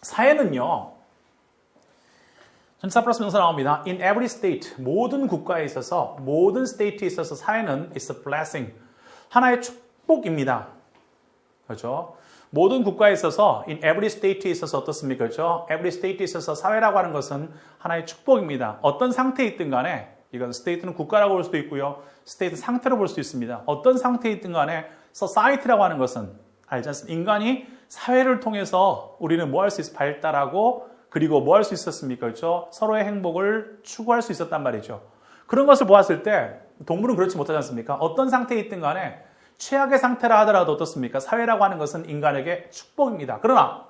사회는요. 전치사 플러스 명사 나옵니다. In every state, 모든 국가에 있어서, 모든 state에 있어서 사회는 is a blessing. 하나의 축복입니다. 그렇죠? 모든 국가에 있어서 in every state에 있어서 어떻습니까? 그렇죠? every state에 있어서 사회라고 하는 것은 하나의 축복입니다. 어떤 상태에 있든 간에 이건 state는 국가라고 볼 수도 있고요. state는 상태로 볼 수도 있습니다. 어떤 상태에 있든 간에 society라고 하는 것은 알지 않습니까? 인간이 사회를 통해서 우리는 뭐 할 수 있어? 발달하고 그리고 뭐 할 수 있었습니까? 그렇죠? 서로의 행복을 추구할 수 있었단 말이죠. 그런 것을 보았을 때 동물은 그렇지 못하지 않습니까? 어떤 상태에 있든 간에 최악의 상태라 하더라도 어떻습니까? 사회라고 하는 것은 인간에게 축복입니다. 그러나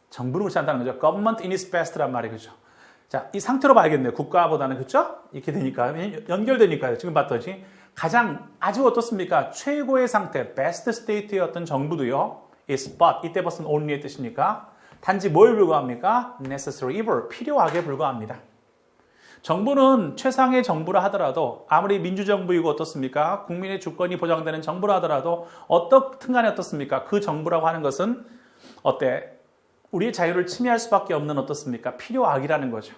정부는 그렇지 않다는 거죠. Government in its best란 말이 그죠. 자, 이 상태로 봐야겠네요. 국가보다는 그렇죠? 이렇게 되니까 연결되니까요. 지금 봤더니 가장 아주 어떻습니까? 최고의 상태, best state의 어떤 정부도요. is but 이때 벗은 only의 뜻이니까 단지 뭐에 불과합니까? necessary evil, 필요하게 불과합니다. 정부는 최상의 정부라 하더라도 아무리 민주정부이고 어떻습니까? 국민의 주권이 보장되는 정부라 하더라도 어떻든 간에 어떻습니까? 그 정부라고 하는 것은 우리의 자유를 침해할 수밖에 없는 어떻습니까? 필요악이라는 거죠.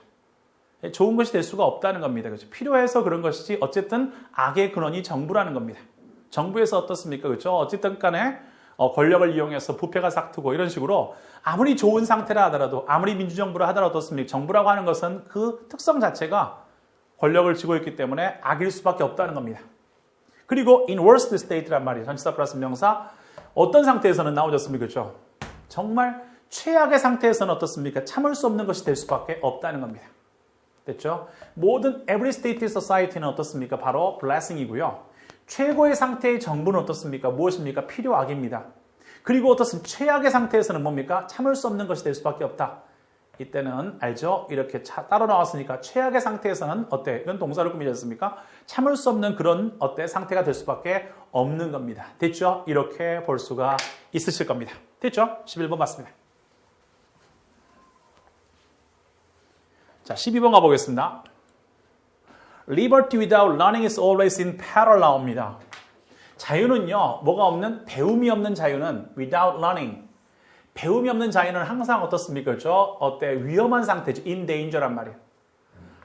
좋은 것이 될 수가 없다는 겁니다. 그렇죠? 필요해서 그런 것이지 어쨌든 악의 근원이 정부라는 겁니다. 정부에서 어떻습니까? 그렇죠? 어쨌든 간에 권력을 이용해서 부패가 싹트고 이런 식으로 아무리 좋은 상태라 하더라도 아무리 민주정부라 하더라도 어떻습니까? 정부라고 하는 것은 그 특성 자체가 권력을 쥐고 있기 때문에 악일 수밖에 없다는 겁니다. 그리고 in worst state란 말이에요. 전치사 플러스 명사 어떤 상태에서는 나오셨습니까? 그렇죠? 정말 최악의 상태에서는 어떻습니까? 참을 수 없는 것이 될 수밖에 없다는 겁니다. 됐죠? 모든 every state society는 어떻습니까? 바로 blessing이고요. 최고의 상태의 정부는 어떻습니까? 무엇입니까? 필요악입니다. 그리고 어떻습니까? 최악의 상태에서는 뭡니까? 참을 수 없는 것이 될 수밖에 없다. 이때는 알죠? 이렇게 따로 나왔으니까 최악의 상태에서는 어때? 이건 동사로 꾸미지 않습니까? 참을 수 없는 그런 상태가 될 수밖에 없는 겁니다. 됐죠? 이렇게 볼 수가 있으실 겁니다. 됐죠? 11번 맞습니다. 자, 12번 가보겠습니다. Liberty without learning is always in peril 나옵니다. 자유는요, 뭐가 없는, 배움이 없는 자유는 without learning. 배움이 없는 자유는 항상 어떻습니까? 그렇죠? 위험한 상태죠. in danger란 말이에요.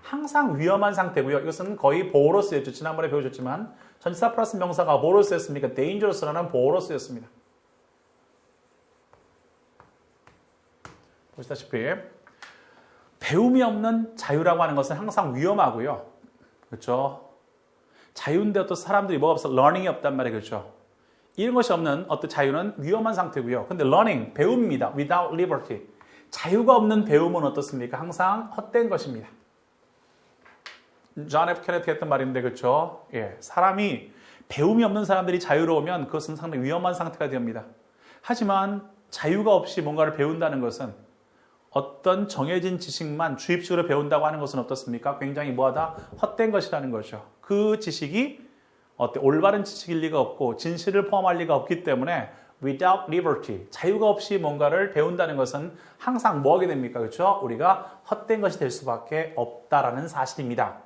항상 위험한 상태고요. 이것은 거의 보호로스였죠. 지난번에 배우셨지만 전치사 플러스 명사가 보호로스였습니까? dangerous라는 보호로스였습니다. 보시다시피 배움이 없는 자유라고 하는 것은 항상 위험하고요. 그렇죠? 자유인데 어떤 사람들이 뭐가 없어? learning이 없단 말이에요. 그렇죠? 이런 것이 없는 어떤 자유는 위험한 상태고요. 근데 learning, 배움입니다. without liberty. 자유가 없는 배움은 어떻습니까? 항상 헛된 것입니다. 존 F. 케네디가 했던 말인데 그렇죠? 예, 사람이 배움이 없는 사람들이 자유로우면 그것은 상당히 위험한 상태가 됩니다. 하지만 자유가 없이 뭔가를 배운다는 것은 어떤 정해진 지식만 주입식으로 배운다고 하는 것은 어떻습니까? 굉장히 뭐하다? 헛된 것이라는 거죠. 그 지식이 올바른 지식일 리가 없고 진실을 포함할 리가 없기 때문에 without liberty, 자유가 없이 뭔가를 배운다는 것은 항상 뭐 하게 됩니까? 그렇죠? 우리가 헛된 것이 될 수밖에 없다라는 사실입니다.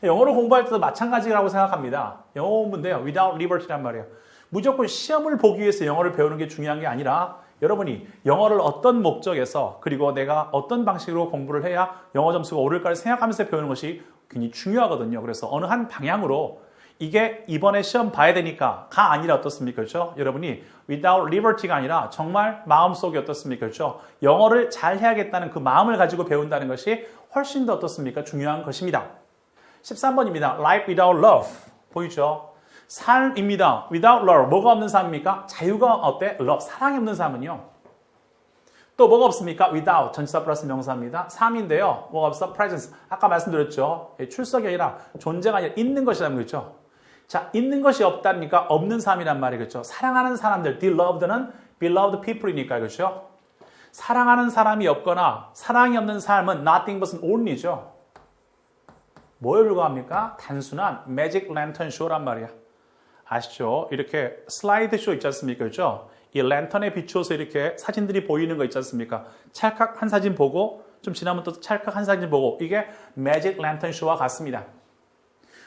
영어를 공부할 때도 마찬가지라고 생각합니다. 영어 공부인데요. without liberty란 말이에요. 무조건 시험을 보기 위해서 영어를 배우는 게 중요한 게 아니라 여러분이 영어를 어떤 목적에서 그리고 내가 어떤 방식으로 공부를 해야 영어 점수가 오를까를 생각하면서 배우는 것이 굉장히 중요하거든요. 그래서 어느 한 방향으로 이게 이번에 시험 봐야 되니까가 아니라 어떻습니까? 그렇죠? 여러분이 without liberty가 아니라 정말 마음속에 어떻습니까? 그렇죠? 영어를 잘 해야겠다는 그 마음을 가지고 배운다는 것이 훨씬 더 어떻습니까? 중요한 것입니다. 13번입니다. Life without love. 보이죠? 삶입니다. without love. 뭐가 없는 삶입니까? 자유가 어때? love. 사랑이 없는 삶은요. 또 뭐가 없습니까? without. 전치사 플러스 명사입니다. 삶인데요. 뭐가 없어? presence. 아까 말씀드렸죠. 출석이 아니라 존재가 아니라 있는 것이라는 거죠. 자, 있는 것이 없다니까 없는 삶이란 말이겠죠. 사랑하는 사람들, beloved는 beloved people이니까 그렇죠. 사랑하는 사람이 없거나 사랑이 없는 삶은 nothing but only죠. 뭐에 불과합니까? 단순한 매직 랜턴 쇼란 말이야. 아시죠? 이렇게 슬라이드 쇼 있지 않습니까? 그렇죠? 이 랜턴에 비추어서 이렇게 사진들이 보이는 거 있지 않습니까? 찰칵 한 사진 보고 좀 지나면 또 찰칵 한 사진 보고 이게 매직 랜턴 쇼와 같습니다.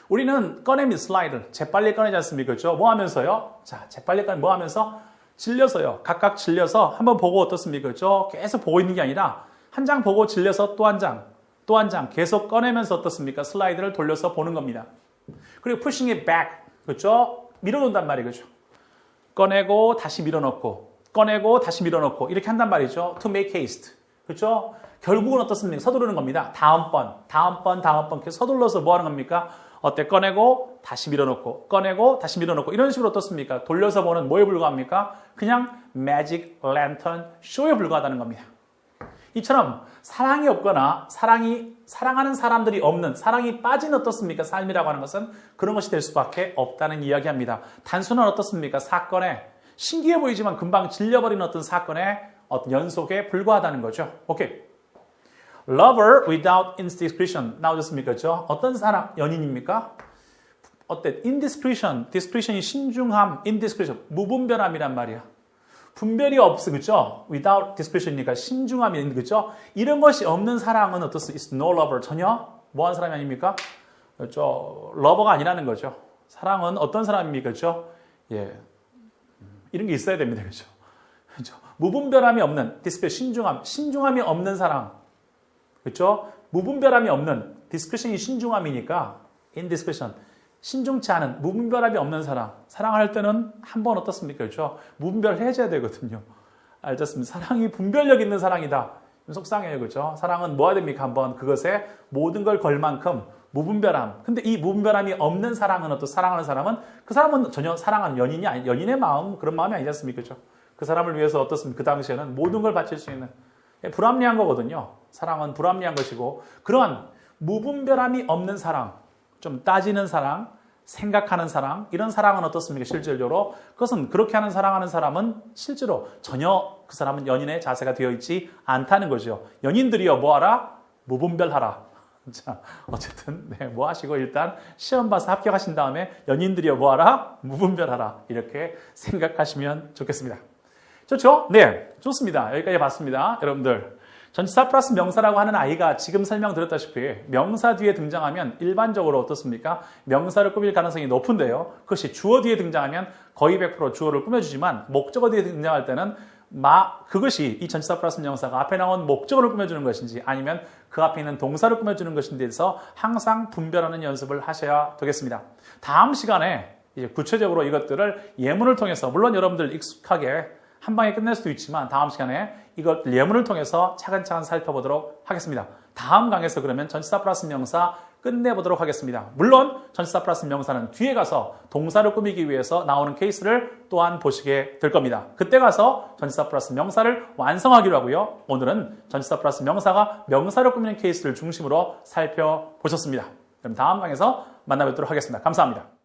우리는 꺼냅니다. 슬라이드. 재빨리 꺼내지 않습니까? 그렇죠? 뭐 하면서요? 자, 재빨리 꺼내 뭐 하면서? 질려서요. 각각 질려서 한번 보고 어떻습니까? 그렇죠? 계속 보고 있는 게 아니라 한 장 보고 질려서 또 한 장, 또 한 장 계속 꺼내면서 어떻습니까? 슬라이드를 돌려서 보는 겁니다. 그리고 pushing it back, 그렇죠? 밀어놓는단 말이에요. 그렇죠? 꺼내고 다시 밀어넣고 꺼내고 다시 밀어넣고 이렇게 한단 말이죠. To make haste. 그렇죠? 결국은 어떻습니까? 서두르는 겁니다. 다음번 계속 서둘러서 뭐 하는 겁니까? 꺼내고 다시 밀어넣고 꺼내고 다시 밀어넣고 이런 식으로 어떻습니까? 돌려서 보는 뭐에 불과합니까? 그냥 매직 랜턴 쇼에 불과하다는 겁니다. 이처럼 사랑이 없거나 사랑하는 사람들이 없는 사랑이 빠진 어떻습니까? 삶이라고 하는 것은 그런 것이 될 수밖에 없다는 이야기합니다. 단순한 어떻습니까? 사건에 신기해 보이지만 금방 질려버리는 어떤 사건의 어떤 연속에 불과하다는 거죠. 오케이. Lover without indiscretion 나오셨습니까? 그렇죠? 어떤 사람, 연인입니까? indiscretion, discretion이 신중함, indiscretion, 무분별함이란 말이야. 분별이 없어, 그죠? Without discretion이니까 신중함이 있는, 그죠? 이런 것이 없는 사랑은 어떻습니까? It's no lover. 전혀 뭐한 사람이 아닙니까? 그렇죠? 러버가 아니라는 거죠. 사랑은 어떤 사람입니까? 그죠? 예. 이런 게 있어야 됩니다. 그죠? 그죠? 무분별함이 없는, discretion, 신중함이 없는 사랑. 그렇죠? 무분별함이 없는 discretion이 신중함이니까 indiscretion 신중치 않은 무분별함이 없는 사랑 사랑할 때는 한번 어떻습니까? 그렇죠? 무분별해져야 되거든요. 알겠습니다. 사랑이 분별력 있는 사랑이다. 속상해요. 그렇죠? 사랑은 뭐가 됩니까? 한번 그것에 모든 걸 걸 만큼 무분별함. 근데 이 무분별함이 없는 사랑은 어떤 사랑하는 사람은 그 사람은 전혀 사랑하는 연인이 아니 연인의 마음 그런 마음이 아니지 않습니까? 그렇죠? 그 사람을 위해서 어떻습니까? 그 당시에는 모든 걸 바칠 수 있는 불합리한 거거든요. 사랑은 불합리한 것이고 그러한 무분별함이 없는 사랑, 좀 따지는 사랑, 생각하는 사랑 이런 사랑은 어떻습니까? 실질적으로 그것은 그렇게 하는 사랑하는 사람은 실제로 전혀 그 사람은 연인의 자세가 되어 있지 않다는 거죠. 연인들이여 뭐하라? 무분별하라. 자, 어쨌든 뭐 하시고 일단 시험 봐서 합격하신 다음에 연인들이여 뭐하라? 무분별하라. 이렇게 생각하시면 좋겠습니다. 좋죠? 네, 좋습니다. 여기까지 봤습니다. 여러분들 전치사 플러스 명사라고 하는 아이가 지금 설명드렸다시피 명사 뒤에 등장하면 일반적으로 어떻습니까? 명사를 꾸밀 가능성이 높은데요. 그것이 주어 뒤에 등장하면 거의 100% 주어를 꾸며주지만 목적어 뒤에 등장할 때는 그것이 이 전치사 플러스 명사가 앞에 나온 목적어를 꾸며주는 것인지 아니면 그 앞에 있는 동사를 꾸며주는 것인지에 대해서 항상 분별하는 연습을 하셔야 되겠습니다. 다음 시간에 이제 구체적으로 이것들을 예문을 통해서 물론 여러분들 익숙하게 한 방에 끝낼 수도 있지만 다음 시간에 이것 예문을 통해서 차근차근 살펴보도록 하겠습니다. 다음 강에서 그러면 전치사 플러스 명사 끝내보도록 하겠습니다. 물론 전치사 플러스 명사는 뒤에 가서 동사를 꾸미기 위해서 나오는 케이스를 또한 보시게 될 겁니다. 그때 가서 전치사 플러스 명사를 완성하기로 하고요. 오늘은 전치사 플러스 명사가 명사를 꾸미는 케이스를 중심으로 살펴보셨습니다. 그럼 다음 강에서 만나뵙도록 하겠습니다. 감사합니다.